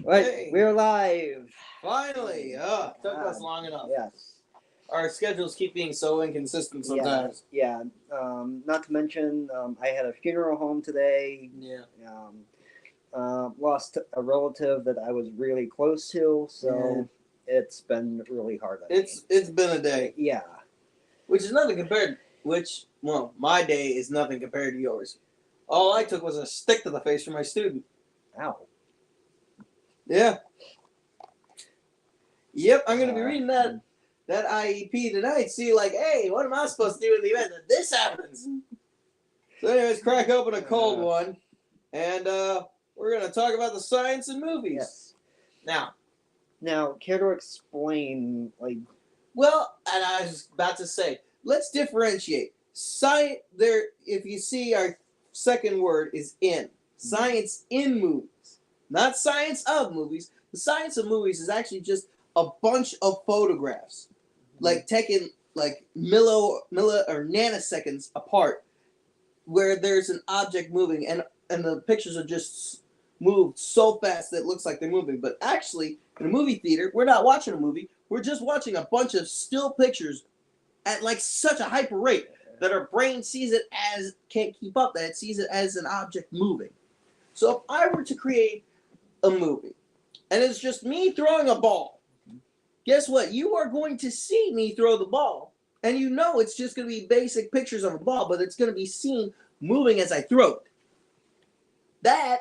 Right, Hey. we're live. Finally! Took us long enough. Yes. Our schedules keep being so inconsistent sometimes. Yeah. Not to mention, I had a funeral home today. Yeah. Lost a relative that I was really close to, so it's been really hard on me. It's been a day. Yeah. Which is nothing compared. My day is nothing compared to yours. All I took was a stick to the face from my student. Ow. Yeah. Yep, I'm gonna be reading that IEP tonight. See, like, hey, what am I supposed to do in the event that this happens? So, anyways, crack open a cold one, and we're gonna talk about the science in movies. Yes. Now, care to explain, like? Well, and I was about to say, let's differentiate. Science. If you see our second word is in. Science in movies, not science of movies. The science of movies is actually just a bunch of photographs, like taken like milli or nanoseconds apart, where there's an object moving, and the pictures are just moved so fast that it looks like they're moving. But actually, in a movie theater, we're not watching a movie. We're just watching a bunch of still pictures at like such a hyper rate that our brain sees it as can't keep up. That it sees it as an object moving. So if I were to create a movie, and it's just me throwing a ball, guess what? You are going to see me throw the ball, and you know it's just going to be basic pictures of a ball, but it's going to be seen moving as I throw it. That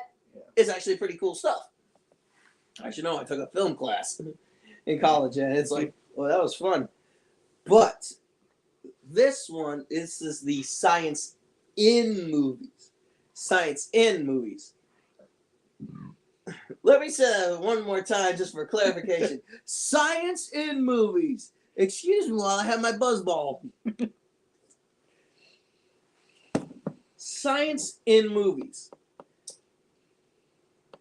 is actually pretty cool stuff. Actually, no, I took a film class in college, and it's like, well, that was fun. But this is the science in movies. Science in movies. Let me say that one more time just for clarification. Science in movies. Excuse me while I have my buzzball. Science in movies.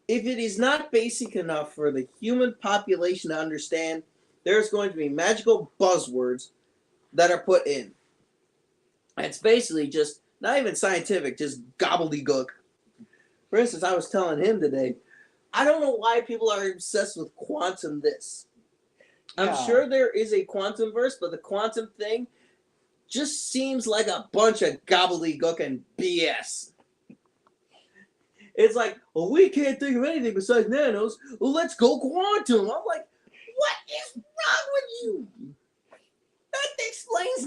If it is not basic enough for the human population to understand, there's going to be magical buzzwords that are put in. It's basically just not even scientific, just gobbledygook. For instance, I was telling him today, I don't know why people are obsessed with quantum this. I'm sure there is a quantum verse, but the quantum thing just seems like a bunch of gobbledygook and BS. It's like, well, we can't think of anything besides nanos. Well, let's go quantum. I'm like, what is wrong with you? That explains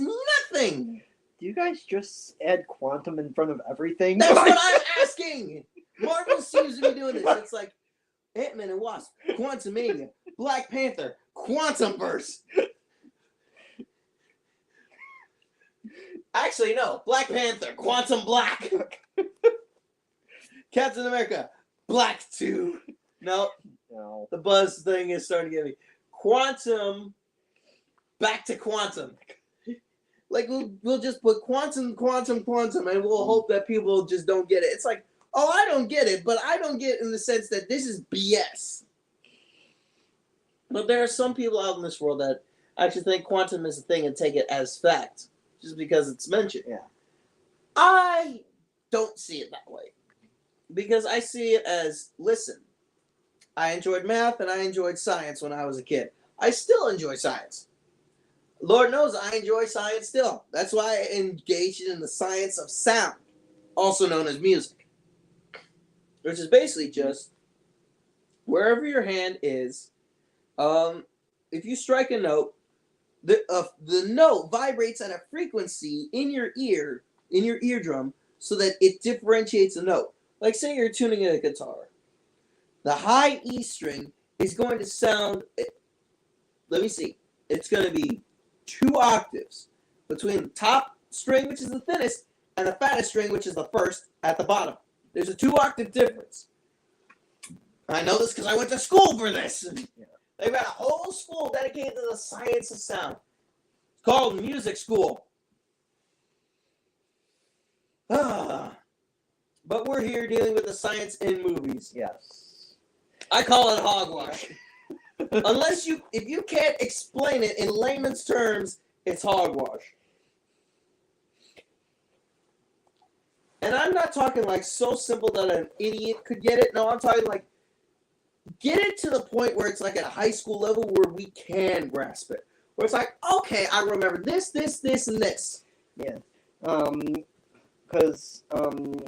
nothing. Do you guys just add quantum in front of everything? That's what I'm asking. Marvel seems to be doing this. It's like Ant-Man and Wasp, Quantumania, Black Panther, Quantumverse. Actually, no. Black Panther, Quantum Black. Captain America, Black 2. No. The buzz thing is starting to get me. Quantum, back to quantum. Like, we'll just put quantum, and we'll hope that people just don't get it. It's like, oh, I don't get it, but I don't get it in the sense that this is BS. But there are some people out in this world that actually think quantum is a thing and take it as fact, just because it's mentioned. Yeah. I don't see it that way. Because I see it as, listen, I enjoyed math and I enjoyed science when I was a kid. I still enjoy science. Lord knows I enjoy science still. That's why I engaged in the science of sound, also known as music. Which is basically just wherever your hand is, if you strike a note, the note vibrates at a frequency in your eardrum, so that it differentiates a note. Like, say you're tuning in a guitar. The high E string is going to sound, let me see, it's going to be 2 octaves between the top string, which is the thinnest, and the fattest string, which is the first at the bottom. There's a 2-octave difference. I know this because I went to school for this. They've got a whole school dedicated to the science of sound. It's called music school. But we're here dealing with the science in movies. Yes. I call it hogwash. If you can't explain it in layman's terms, it's hogwash. And I'm not talking like so simple that an idiot could get it. No, I'm talking like get it to the point where it's like at a high school level where we can grasp it. Where it's like, okay, I remember this, and this. Yeah. Because I'm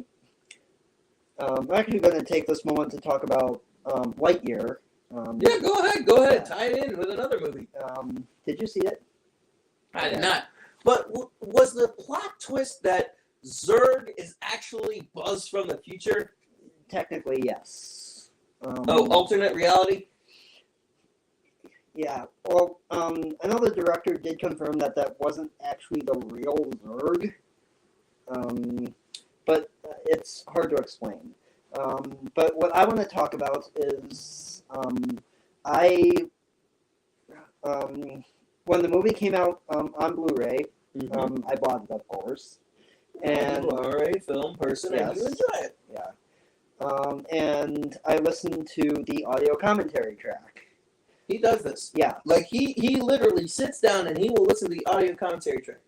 actually going to take this moment to talk about Lightyear. Yeah, go ahead. Yeah. Tie it in with another movie. Did you see it? I did not. But was the plot twist that Zurg is actually Buzz from the future? Technically, yes. Alternate reality? Yeah. Well, I know the director did confirm that wasn't actually the real Zurg. But it's hard to explain. But what I want to talk about is when the movie came out on Blu-ray, I bought it, of course. And you are a film person and you Yes. enjoy it. yeah. And I listened to the audio commentary track. He does this. Yeah. Like, he literally sits down and he will listen to the audio commentary track.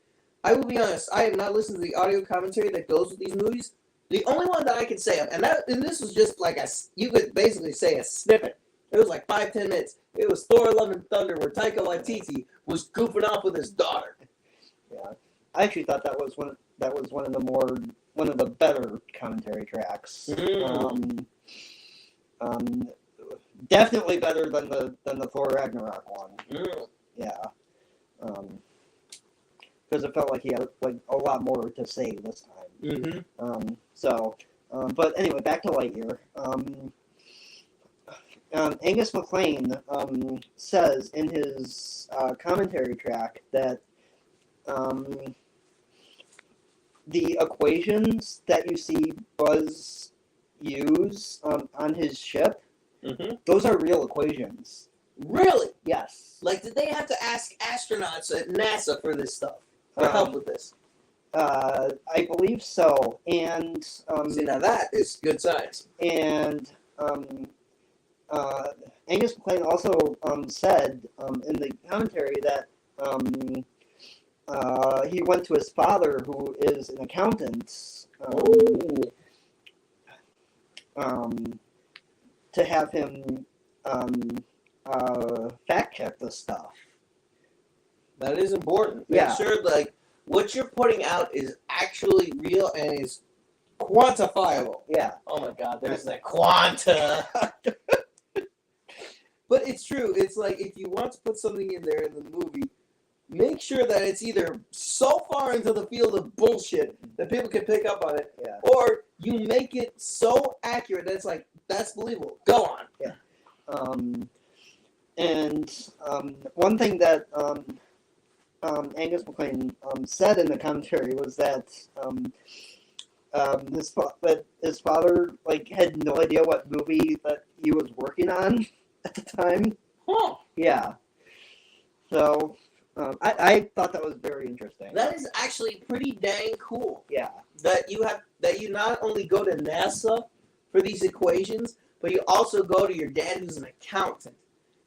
I will be honest, I have not listened to the audio commentary that goes with these movies. The only one that I can say of, and this was just like you could basically say a snippet. It was like 5-10 minutes. It was Thor: Love and Thunder, where Taika Waititi was goofing off with his daughter. Yeah. I actually thought that was one of the better commentary tracks. Definitely better than the Thor Ragnarok one. Yeah. Because it felt like he had like a lot more to say this time. But anyway, back to Lightyear. Angus MacLane says in his commentary track that the equations that you see Buzz use on his ship, those are real equations. Really? Yes. Like, did they have to ask astronauts at NASA for this stuff? For help with this? I believe so. And See, now that is good science. and Angus MacLane also said in the commentary that he went to his father, who is an accountant, to have him fact check this stuff. That is important. Yeah. Make sure, like, what you're putting out is actually real and is quantifiable. Yeah. Oh my God, there's that quanta. But it's true. It's like, if you want to put something in there in the movie, make sure that it's either so far into the field of bullshit that people can pick up on it, Yeah. or you make it so accurate that it's like, that's believable. Go on. One thing that Angus MacLane said in the commentary was that his father like had no idea what movie that he was working on at the time. Huh. Yeah. So I thought that was very interesting. That is actually pretty dang cool. Yeah. That you not only go to NASA for these equations, but you also go to your dad who's an accountant.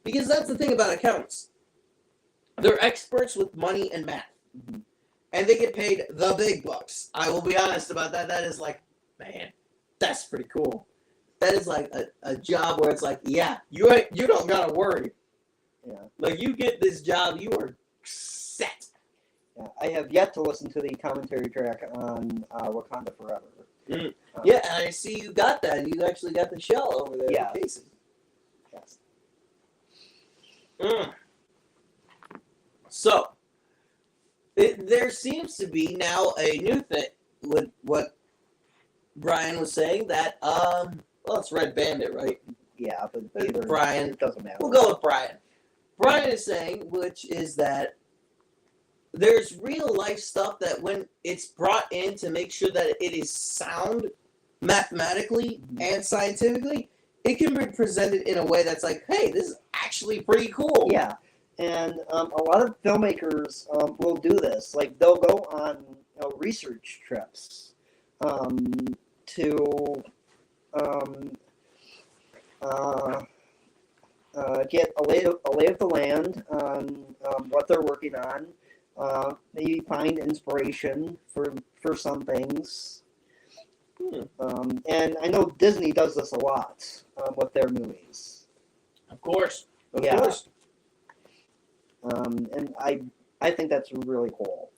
Because that's the thing about accountants. They're experts with money and math. And they get paid the big bucks. I will be honest about that. That is like, man, that's pretty cool. That is like a job where it's like, yeah, you don't gotta worry. Yeah. Like, you get this job, you are set. Yeah. I have yet to listen to the commentary track on Wakanda Forever. Yeah, and I see you got that. You actually got the shell over there. Yeah. In cases. Yes. So, there seems to be now a new thing with what Brian was saying that, well, it's Red Bandit, right? Yeah, but either, Brian. it doesn't matter. We'll go with Brian. Brian is saying, which is that there's real life stuff that when it's brought in to make sure that it is sound mathematically and scientifically, it can be presented in a way that's like, hey, this is actually pretty cool. Yeah, and a lot of filmmakers will do this. Like, they'll go on research trips to get a lay of the land on what they're working on. Maybe find inspiration for some things. And I know Disney does this a lot with their movies. course. Of Yeah. course. And I think that's really cool.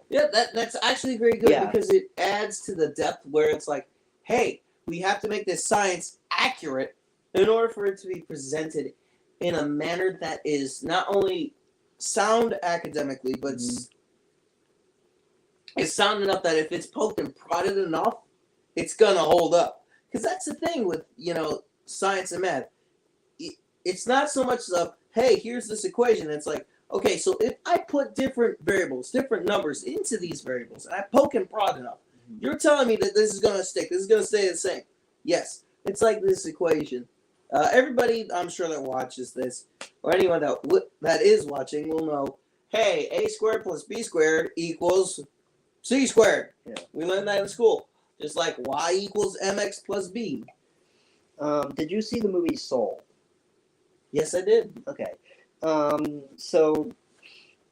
Yeah, that's actually very good Yeah. because it adds to the depth where it's like, hey, we have to make this science accurate in order for it to be presented in a manner that is not only sound academically, but is sound enough that if it's poked and prodded enough, it's gonna hold up. Because that's the thing with science and math. It's not so much of, hey, here's this equation. It's like, okay, so if I put different variables, different numbers into these variables, and I poke and prod enough, you're telling me that this is going to stick. This is going to stay the same. Yes, it's like this equation. Everybody, I'm sure, that watches this, or anyone that is watching will know, hey, a squared plus b squared equals c squared. Yeah. We learned that in school. Just like y equals mx plus b. Did you see the movie Soul? Yes, I did. Okay. So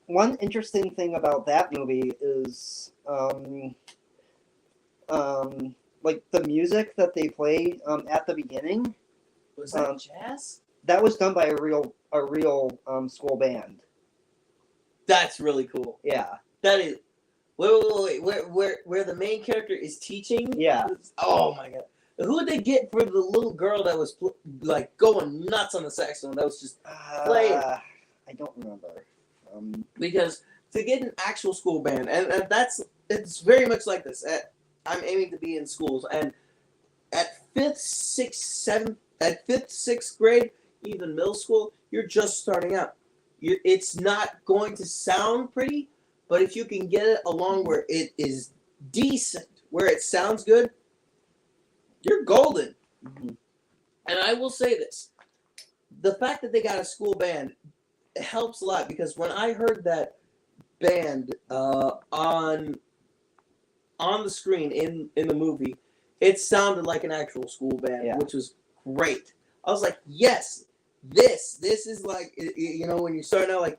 one interesting thing about that movie is like the music that they play at the beginning. Was that jazz? That was done by a real school band. That's really cool. Yeah. That is. Wait. Where the main character is teaching? Yeah. Oh my god. Who did they get for the little girl that was like going nuts on the saxophone? That was just playing. I don't remember. Because to get an actual school band, and it's very much like this. I'm aiming to be in schools, and at fifth, sixth grade, even middle school, you're just starting out. It's not going to sound pretty, but if you can get it along where it is decent, where it sounds good, you're golden. Mm-hmm. And I will say this. The fact that they got a school band helps a lot, because when I heard that band on the screen in the movie, it sounded like an actual school band, which was great. I was like, yes, this is like, when you're starting out like,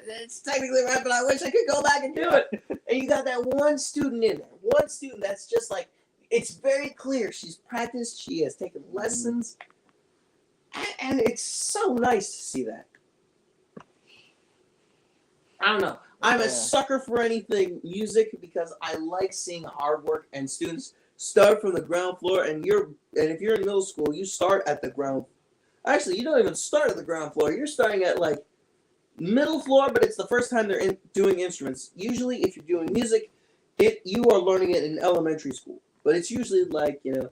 it's technically right, but I wish I could go back and do it. And you got that one student in there, that's just like, it's very clear she's practiced, she has taken lessons, and it's so nice to see that. I don't know. I'm a sucker for anything music because I like seeing hard work and students start from the ground floor. And if you're in middle school, you start at the ground. Actually, you don't even start at the ground floor. You're starting at like middle floor, but it's the first time they're doing instruments. Usually, if you're doing music, you are learning it in elementary school. But it's usually like, she'll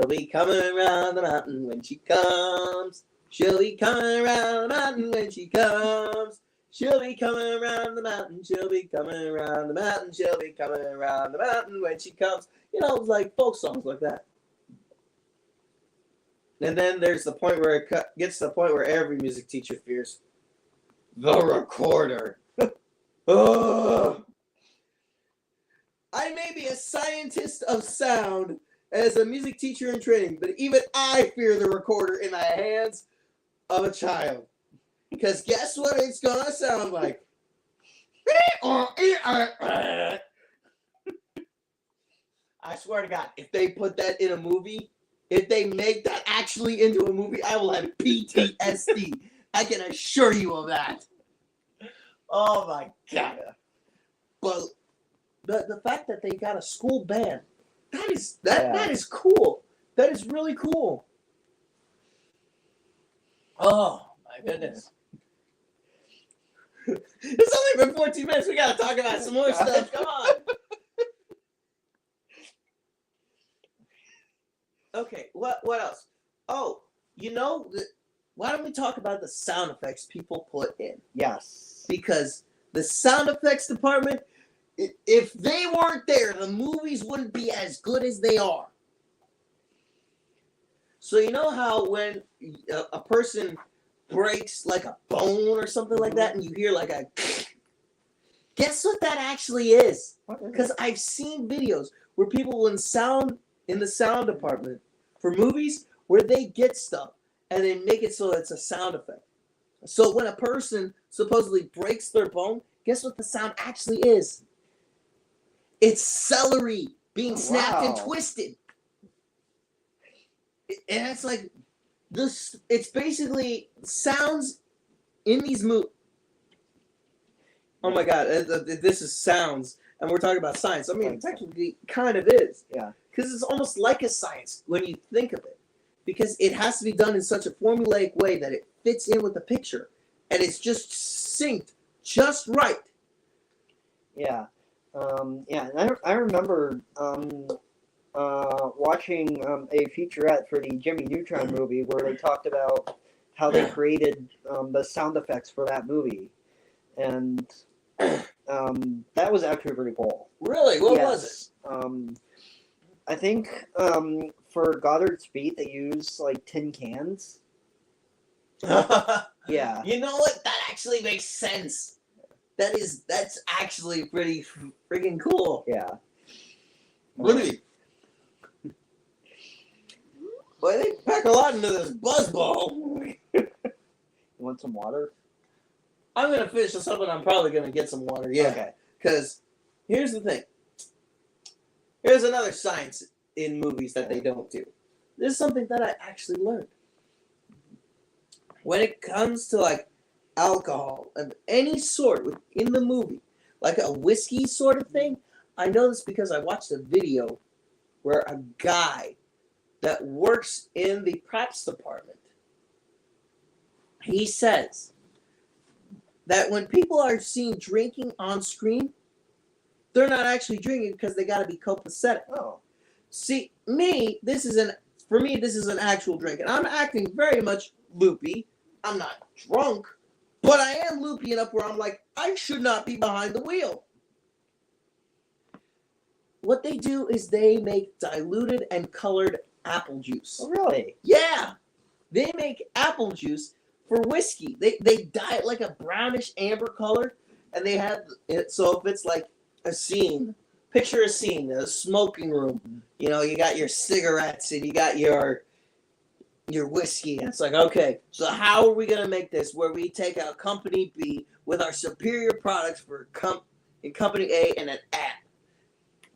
be coming around the mountain when she comes. She'll be coming around the mountain when she comes. She'll be coming around the mountain. She'll be coming around the mountain. She'll be coming around the mountain when she comes. Like folk songs like that. And then there's the point where it gets to the point where every music teacher fears the recorder. Oh. I may be a scientist of sound as a music teacher in training, but even I fear the recorder in the hands of a child. Because guess what it's going to sound like? I swear to God, if they put that in a movie, if they make that actually into a movie, I will have PTSD. I can assure you of that. Oh my God. But the fact that they got a school band, that is cool. That is really cool. Oh my goodness. It's only been 14 minutes. We gotta talk about some more stuff. Come on. Okay, what else? Oh, why don't we talk about the sound effects people put in? Yes. Because the sound effects department, if they weren't there, the movies wouldn't be as good as they are. So you know how when a person breaks like a bone or something like that, and you hear like a... Guess what that actually is? Because I've seen videos where people in the sound department for movies where they get stuff and they make it so it's a sound effect. So when a person supposedly breaks their bone, guess what the sound actually is? It's celery being snapped and twisted. And it's like this. It's basically sounds in these movies. Oh my God, this is sounds, and we're talking about science. I mean, it technically kind of is. Yeah. Because it's almost like a science when you think of it. Because it has to be done in such a formulaic way that it fits in with the picture. And it's just synced just right. Yeah. Yeah, and I remember watching a featurette for the Jimmy Neutron movie where they talked about how they created the sound effects for that movie. And that was actually pretty cool. Really? What was it? I think for Goddard's Beat they use like tin cans. it? Yeah. You know what? That actually makes sense. That's actually pretty freaking cool. Yeah. Really? Boy, they pack a lot into this buzzball. You want some water? I'm gonna finish this up, and I'm probably gonna get some water. Yeah. Okay. Because here's the thing. Here's another science in movies that they don't do. This is something that I actually learned. When it comes to like alcohol of any sort in the movie, like a whiskey sort of thing, I know this because I watched a video where a guy that works in the props department, he says that when people are seen drinking on screen, they're not actually drinking because they got to be copacetic. Oh. See, for me, this is an actual drink, and I'm acting very much loopy. I'm not drunk, but I am loopy enough where I'm like, I should not be behind the wheel. What they do is they make diluted and colored apple juice. Oh, really? Yeah, they make apple juice for whiskey. They dye it like a brownish amber color, and they have it so if it's like a scene, picture a scene, a smoking room. You know, you got your cigarettes and you got your whiskey. And it's like, okay, so how are we gonna make this where we take out Company B with our superior products for Company A and an app,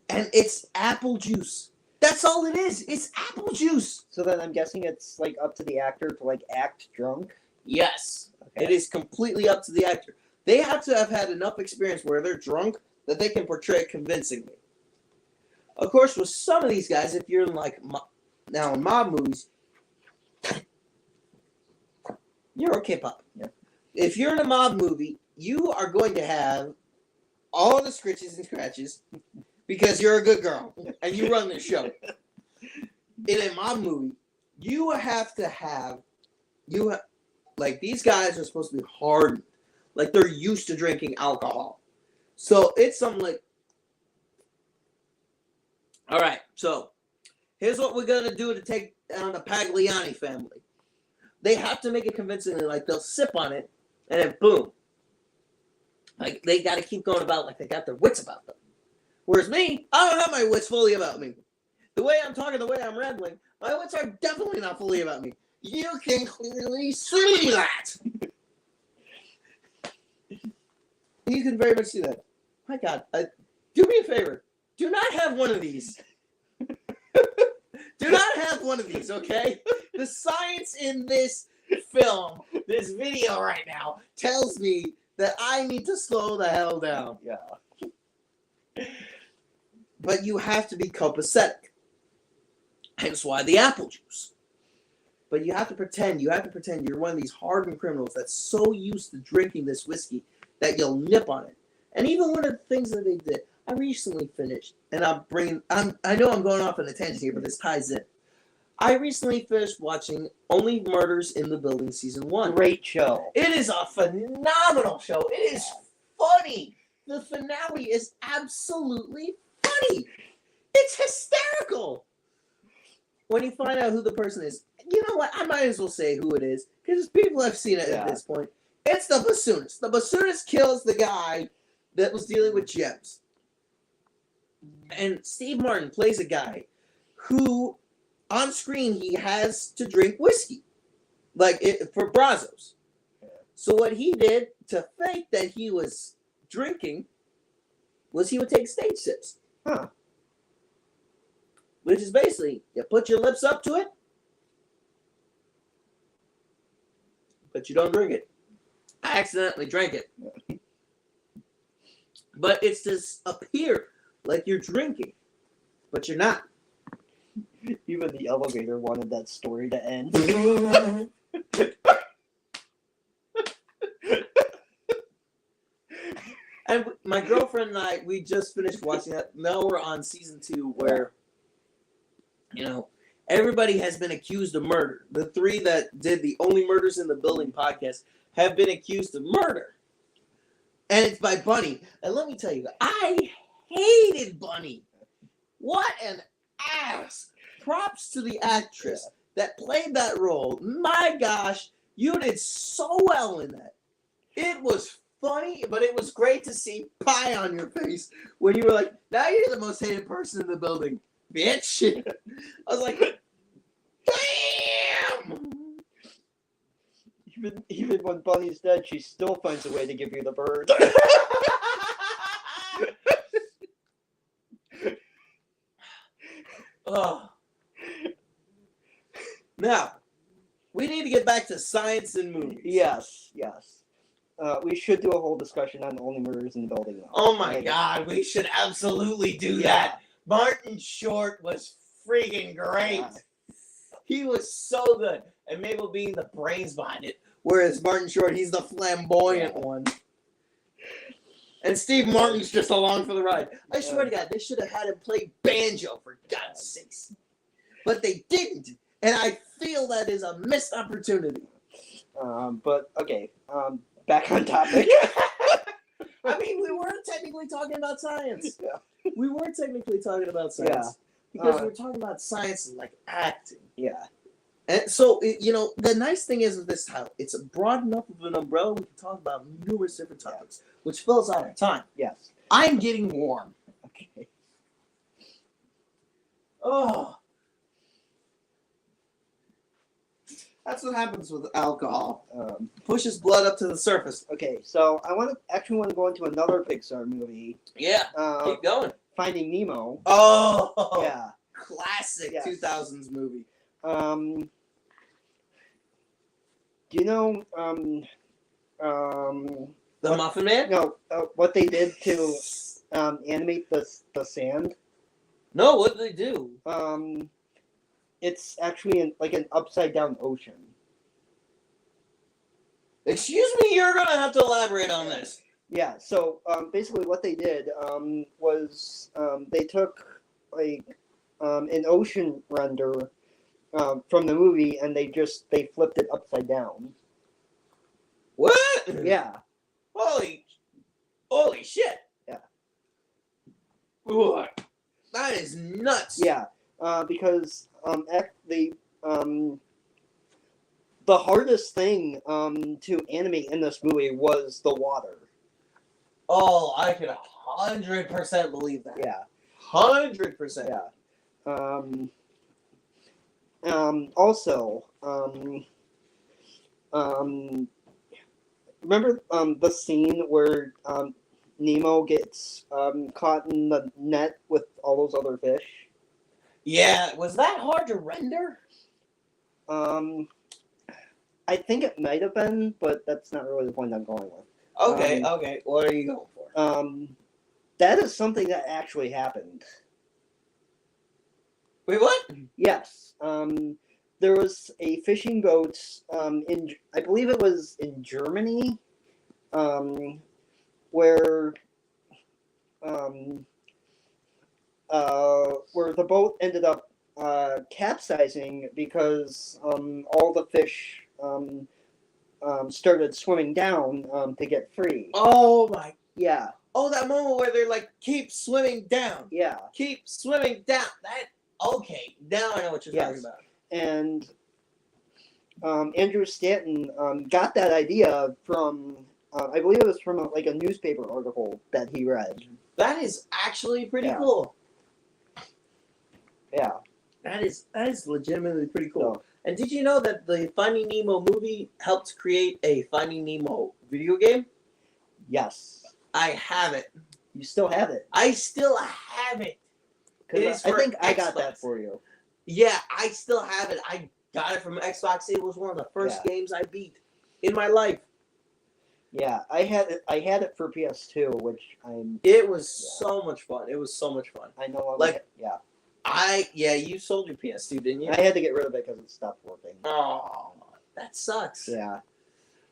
and it's apple juice. That's all it is. It's apple juice. So then I'm guessing it's like up to the actor to like act drunk. Yes, Okay. it is completely up to the actor. They have to have had enough experience where they're drunk that they can portray it convincingly. Of course, with some of these guys, if you're in like now in mob movies, you're okay, Pop. Yeah. If you're in a mob movie, you are going to have all the scritches and scratches because you're a good girl and you run the show. In a mob movie, you have to have like these guys are supposed to be hardened, like they're used to drinking alcohol. So it's something like, all right, so here's what we're gonna do to take down the Pagliani family. They have to make it convincingly, like they'll sip on it, and then boom. Like they got to keep going about like they got their wits about them. Whereas me, I don't have my wits fully about me. The way I'm talking, the way I'm rambling, my wits are definitely not fully about me. You can clearly see that. You can very much see that. My God, do me a favor. Do not have one of these. Do not have one of these, okay? The science in this film, this video right now, tells me that I need to slow the hell down. Yeah. But you have to be copacetic. Hence why the apple juice. But you have to pretend you're one of these hardened criminals that's so used to drinking this whiskey that you'll nip on it. And even one of the things that they did, I recently finished, and I know I'm going off on a tangent here, but this ties in. I recently finished watching Only Murders in the Building Season 1. Great show. It is a phenomenal show. It is funny. The finale is absolutely funny. It's hysterical. When you find out who the person is, you know what? I might as well say who it is, because people have seen it at this point. It's the bassoonist. The bassoonist kills the guy that was dealing with gems. And Steve Martin plays a guy who, on screen, he has to drink whiskey, for Brazos. So what he did to fake that he was drinking was he would take stage sips. Huh. Which is basically, you put your lips up to it, but you don't drink it. I accidentally drank it. But it's this appear like you're drinking, but you're not. Even the elevator wanted that story to end. And my girlfriend and I, we just finished watching that. Now we're on season 2 where, everybody has been accused of murder. The 3 that did the Only Murders in the Building podcast have been accused of murder. And it's by Bunny. And let me tell you, I hated Bunny. What an ass. Props to the actress that played that role. My gosh, you did so well in that. It was funny, but it was great to see pie on your face when you were like, now you're the most hated person in the building, bitch. I was like, damn. Even when Bunny's dead, she still finds a way to give you the bird. Oh. Now, we need to get back to science and movies. Yes. We should do a whole discussion on Only Murders in the Building. Now. Oh my God, we should absolutely do that. Martin Short was freaking great. Yeah. He was so good. And Mabel being the brains behind it. Whereas Martin Short, he's the flamboyant one. And Steve Martin's just along for the ride. I swear to God, they should have had him play banjo, for God's sakes. But they didn't. And I feel that is a missed opportunity. But, okay. Back on topic. I mean, we weren't technically talking about science. Yeah. We weren't technically talking about science. Because we're talking about science like acting. Yeah. And so, the nice thing is with this title, it's broad enough of an umbrella. We can talk about numerous different topics, which fills out our time. Yes. I'm getting warm. Okay. Oh. That's what happens with alcohol. Pushes blood up to the surface. Okay, so I actually want to go into another Pixar movie. Yeah. Keep going. Finding Nemo. Oh. Yeah. Classic Yes. 2000s movie. Do you know The Muffin Man? no what they did to animate the sand? No, what did they do? It's actually an upside down ocean. Excuse me, you're gonna have to elaborate on this. Yeah, so basically what they did was they took an ocean render from the movie and they flipped it upside down. What? Yeah. Holy shit. Yeah. What? That is nuts. Yeah, because the hardest thing to animate in this movie was the water. Oh, I could 100% believe that. Yeah. 100%. Yeah. Also, remember the scene where Nemo gets caught in the net with all those other fish? Yeah, was that hard to render? I think it might have been, but that's not really the point I'm going with. Okay. What are you going for? That is something that actually happened. Wait, what? Yes. There was a fishing boat I believe it was in Germany, where the boat ended up capsizing because all the fish started swimming down to get free. Oh my. Yeah. Oh, that moment where they're like, keep swimming down. Yeah. Keep swimming down. Okay, now I know what you're talking about. And Andrew Stanton got that idea from, I believe it was from a newspaper article that he read. That is actually pretty Yeah. cool. Yeah. That is legitimately pretty cool. So, And did you know that the Finding Nemo movie helped create a Finding Nemo video game? yes. I have it. You still have it. I still have it. It is I for think I got Xbox. that for you. Yeah, I still have it. I got it from Xbox. It was one of the first Yeah. games I beat. in my life. Yeah, I had it for PS2, which It was so much fun. It was so much fun. I know Like- yeah. You sold your PS2, didn't you? I had to get rid of it because it stopped working. Oh, that sucks. Yeah.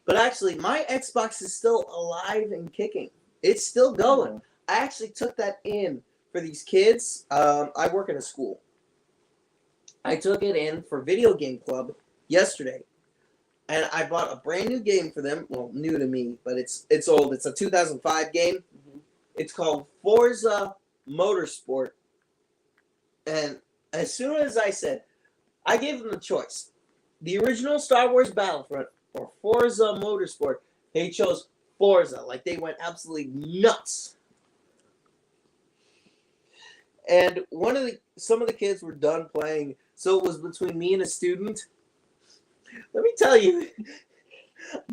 But actually, my Xbox is still alive and kicking. It's still going. I actually took that in for these kids. I work in a school. I took it in for Video Game Club yesterday. And I bought a brand new game for them. Well, new to me, but it's old. It's a 2005 game. Mhm. It's called Forza Motorsport. And as soon as I gave them the choice. The original Star Wars Battlefront or Forza Motorsport, they chose Forza. Like, they went absolutely nuts. And some of the kids were done playing, so it was between me and a student. Let me tell you,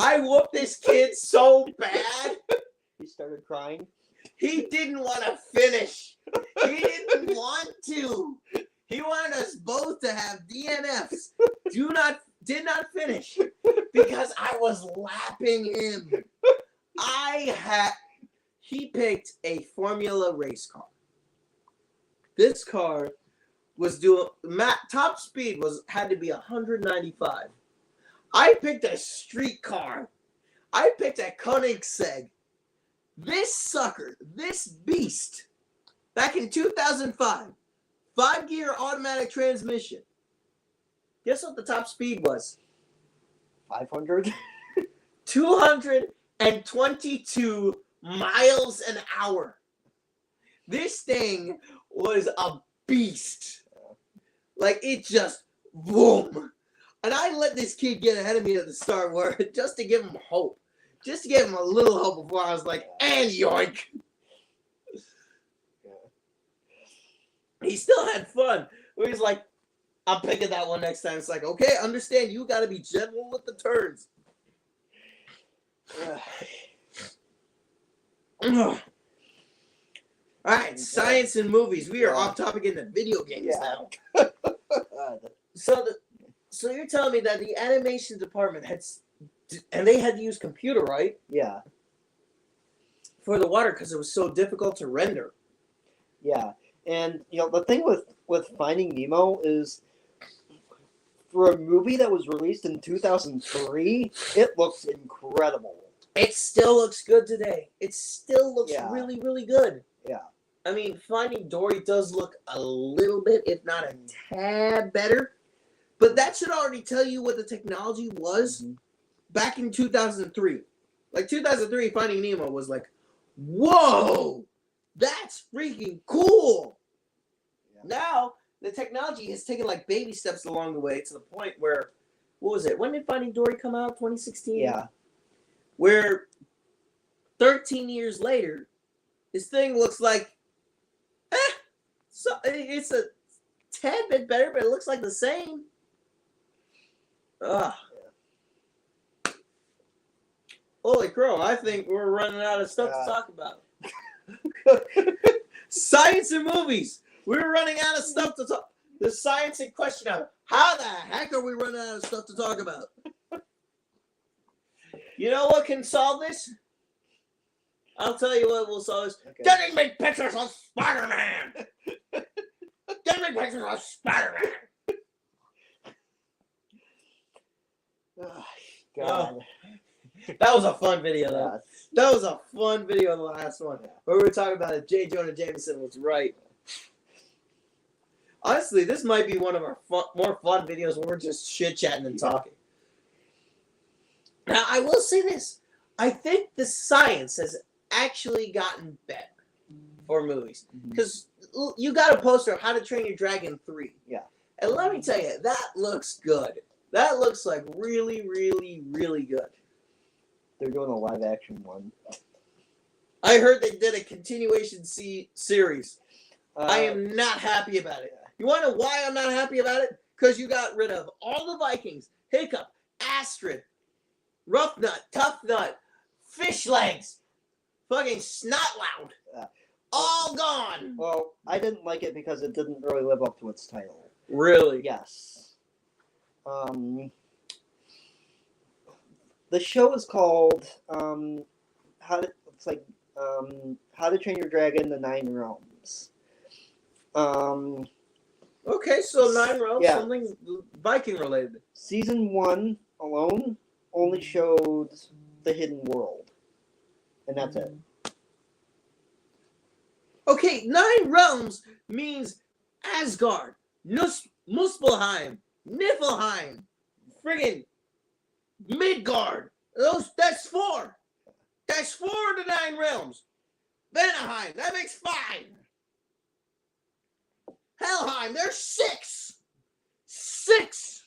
I whooped this kid so bad. He started crying. He didn't want to finish. He didn't want to. He wanted us both to have DNFs. Did not finish because I was lapping him. He picked a Formula race car. This car was top speed had to be 195. I picked a street car. I picked a Koenigsegg. This sucker, this beast, back in 2005, 5-gear automatic transmission. Guess what the top speed was? 500. 222 miles an hour. This thing was a beast. Like, it just boom. And I let this kid get ahead of me at the start just to give him hope. Just to give him a little hope before I was like, and yoink. He still had fun. He's like, I'm picking that one next time. It's like, okay, understand, you got to be gentle with the turns. All right, science and movies. We are off topic into video games now. So you're telling me that the animation department and they had to use computer, right? Yeah. For the water because it was so difficult to render. Yeah. And the thing with Finding Nemo is, for a movie that was released in 2003, it looks incredible. It still looks good today. It still looks really, really good. Yeah. I mean, Finding Dory does look a little bit, if not a tad better. But that should already tell you what the technology was back in 2003. Like, 2003, Finding Nemo was like, whoa, that's freaking cool. Yeah. Now, the technology has taken, like, baby steps along the way to the point where, what was it? When did Finding Dory come out? 2016? Yeah. Where 13 years later, this thing looks like, so it's a tad bit better, but it looks like the same. Ugh. Holy crow, I think we're running out of stuff to talk about. Science and movies. We're running out of stuff to talk. The science in question of how the heck are we running out of stuff to talk about? You know what can solve this? I'll tell you what will solve this. Okay. Getting me pictures of Spider-Man! Getting me pictures of Spider-Man! Oh, God. That was a fun video, though. Yes. That was a fun video, the last one. Where we were talking about it. J. Jonah Jameson was right. Honestly, this might be one of our more fun videos where we're just chit-chatting and talking. Now, I will say this. I think the science has actually gotten better for movies. Because you got a poster of How to Train Your Dragon 3. Yeah. And let me tell you, that looks good. That looks like really, really, really good. They're doing a live-action one. I heard they did a continuation series. I am not happy about it. You want to know why I'm not happy about it? Because you got rid of all the Vikings. Hiccup, Astrid, Rough Nut, Tough Nut, Fish Legs, fucking Snotloud. All gone. Well, I didn't like it because it didn't really live up to its title. Really? Yes. the show is called How to Train Your Dragon: The Nine Realms. Okay, so 9 Realms, Yeah. something Viking related. Season 1 alone only showed the hidden world, and that's it. Okay, 9 Realms means Asgard, Muspelheim, Niflheim, friggin' Midgard. That's 4. That's 4 of the 9 realms. Vanaheim, that makes 5. Helheim, there's 6. 6.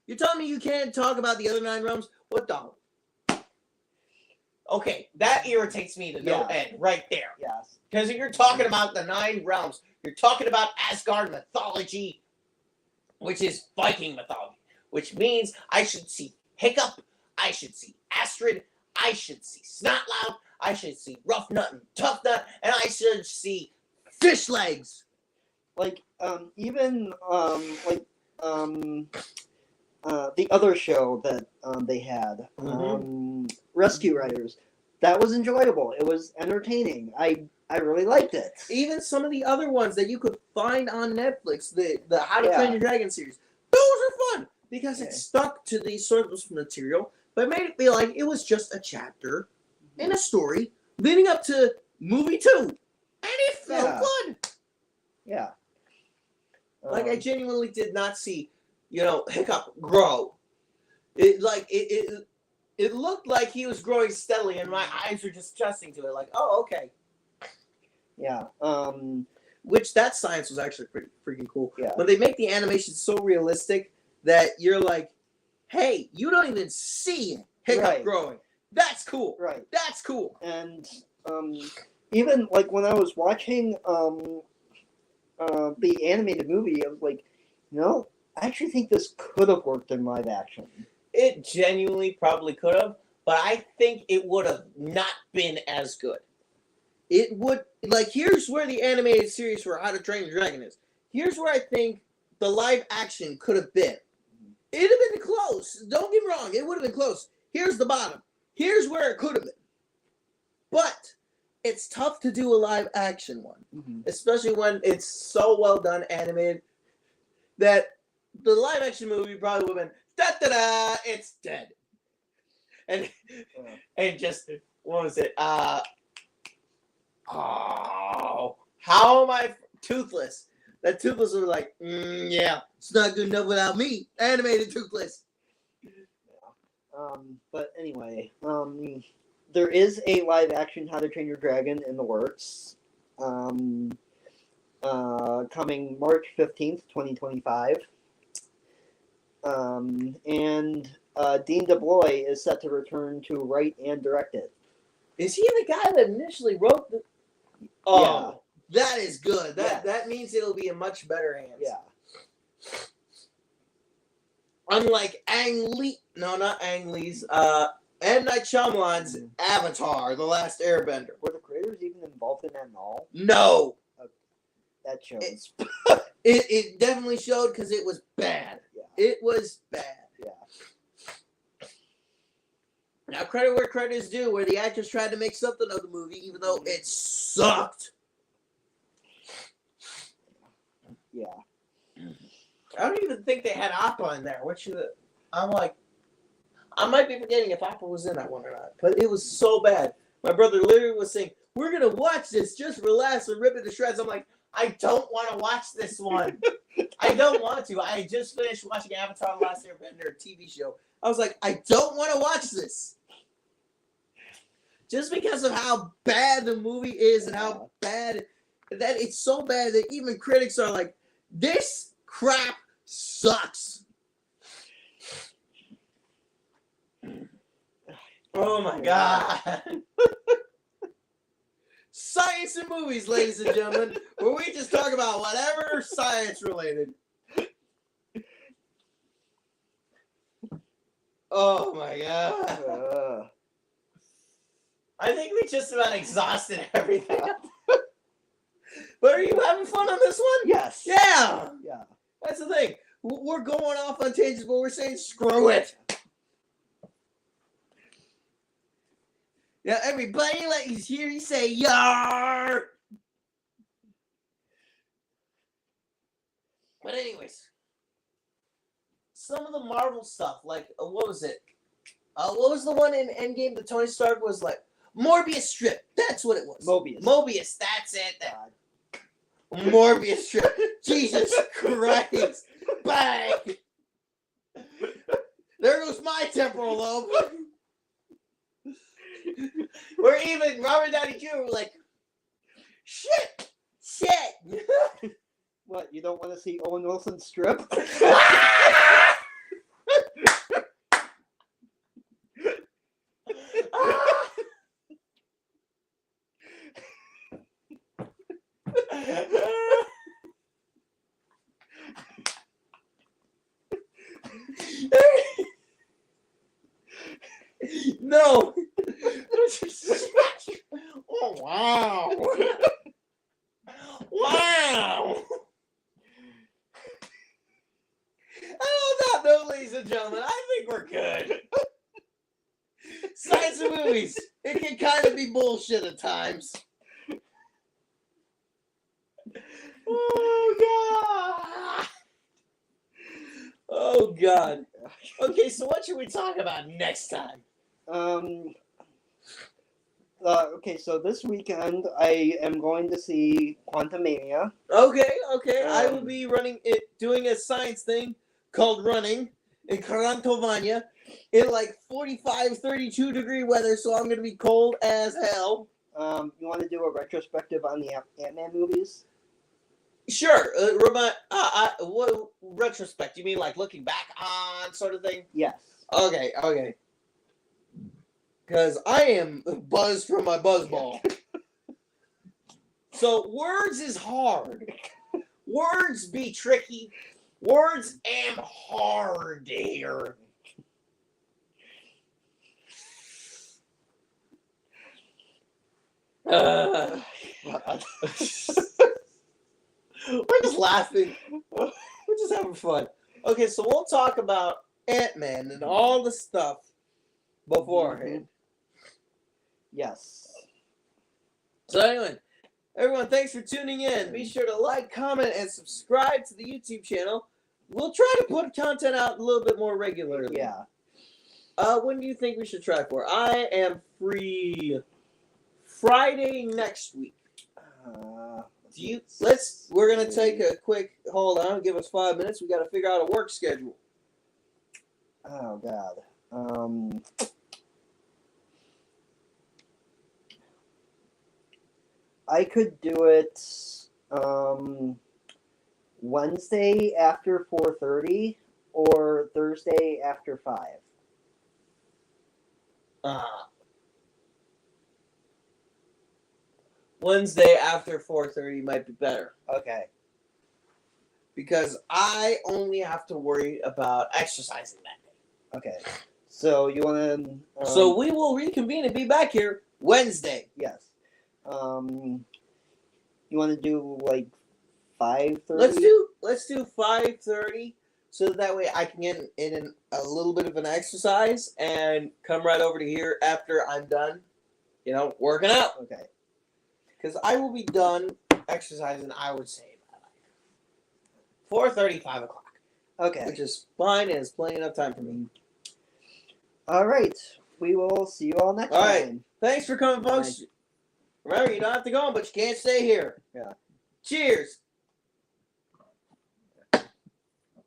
You telling me you can't talk about the other 9 realms? What the? Okay, that irritates me to no Yeah. end right there. Yes. Because you're talking about the 9 realms. You're talking about Asgard mythology, which is Viking mythology, which means I should see Hiccup, I should see Astrid, I should see Snotlout, I should see Rough Nut and Tough Nut, and I should see Fish legs. Like the other show that they had, Rescue Riders, that was enjoyable. It was entertaining. I really liked it. Even some of the other ones that you could find on Netflix, the How to Yeah. Train Your Dragon series, those are fun because it Okay. stuck to the source material, but made it feel like it was just a chapter in a story leading up to movie 2, and it felt Yeah. good. Yeah. Like I genuinely did not see, Hiccup grow. It looked like he was growing steadily, and my eyes were just adjusting to it. Like, oh, okay. Yeah. Which that science was actually pretty freaking cool. Yeah. When they make the animation so realistic that you're like, hey, you don't even see Hiccup Right. growing. That's cool. Right. That's cool. And even like when I was watching the animated movie, I was like, I actually think this could have worked in live action. It genuinely probably could have, but I think it would have not been as good. It would, here's where the animated series for How to Train Your Dragon is. Here's where I think the live action could have been. It'd have been close. Don't get me wrong. It would have been close. Here's the bottom. Here's where it could have been. But it's tough to do a live action one, especially when it's so well done animated that the live action movie probably would have been da-da-da, it's dead. And just, what was it? Oh, how am I Toothless? That Toothless was like, yeah, it's not good enough without me. Animated Toothless. But anyway, there is a live action How to Train Your Dragon in the works. Coming March 15th, 2025. And Dean DeBlois is set to return to write and direct it. Is he the guy that initially wrote the... Oh, that is good. That means it'll be in much better hands. Yeah. Unlike Ang Lee... No, not Ang Lee's. M. Night Shyamalan's Avatar, The Last Airbender. Were the creators even involved in that at all? No. That shows. It definitely showed because it was bad. Yeah. It was bad. Yeah. Now, credit where credit is due, where the actors tried to make something of the movie, even though it sucked. Yeah. I don't even think they had Appa in there. I'm like, I might be forgetting if Appa was in that one or not. But it was so bad. My brother literally was saying, we're going to watch this, just relax and rip it to shreds. I'm like, I don't want to watch this one. I don't want to. I just finished watching Avatar: The Last Airbender TV show. I was like, I don't want to watch this. Just because of how bad the movie is and how bad, that it's so bad that even critics are like, this crap sucks. Oh my god. Science and movies, ladies and gentlemen, where we just talk about whatever science related. Oh my god. I think we just about exhausted everything. But are you having fun on this one? Yes. Yeah. Yeah. That's the thing. We're going off on tangents, but we're saying screw it. Now, everybody, let you hear you say "yar." But anyways, some of the Marvel stuff, like what was it? What was the one in Endgame that Tony Stark was like Morbius strip? That's what it was. Mobius. Mobius. That's it. God. Morbius strip. Jesus Christ! Bang! There goes my temporal lobe. Where even Robert Downey Jr. was like, shit. What, you don't want to see Owen Wilson strip? No. Oh wow. Wow. I don't know, ladies and gentlemen. I think we're good. Science and movies. It can kind of be bullshit at times. Oh god. Oh god. Okay, so what should we talk about next time? Okay, so this weekend I am going to see Quantumania. Okay. I will be doing a science thing called running in Karantovania in like 45, 32 degree weather, so I'm going to be cold as hell. You want to do a retrospective on the Ant-Man movies? Sure. What retrospect? You mean like looking back on sort of thing? Yes. Okay. Because I am buzzed from my buzzball. So words is hard. Words be tricky. Words am hard here. We're just laughing. We're just having fun. Okay, so we'll talk about Ant-Man and all the stuff beforehand. Yes. So anyway, everyone, thanks for tuning in. Be sure to like, comment, and subscribe to the YouTube channel. We'll try to put content out a little bit more regularly. Yeah. When do you think we should try for? I am free Friday next week. We're gonna take a quick hold on. Give us 5 minutes. We got to figure out a work schedule. Oh God. I could do it Wednesday after 4:30 or Thursday after 5. Wednesday after 4:30 might be better Okay. because I only have to worry about exercising that day. Okay. So you want to? So we will reconvene and be back here Wednesday. Yes. You want to do like 5:30? Let's do 5:30 so that way I can get in a little bit of an exercise and come right over to here after I'm done, working out. Okay. Because I will be done exercising, I would say, by like 4:30, 5 o'clock. Okay. Which is fine and is plenty enough time for me. All right. We will see you all next All time. right. Thanks for coming, folks. Remember, you don't have to go, but you can't stay here. Yeah. Cheers.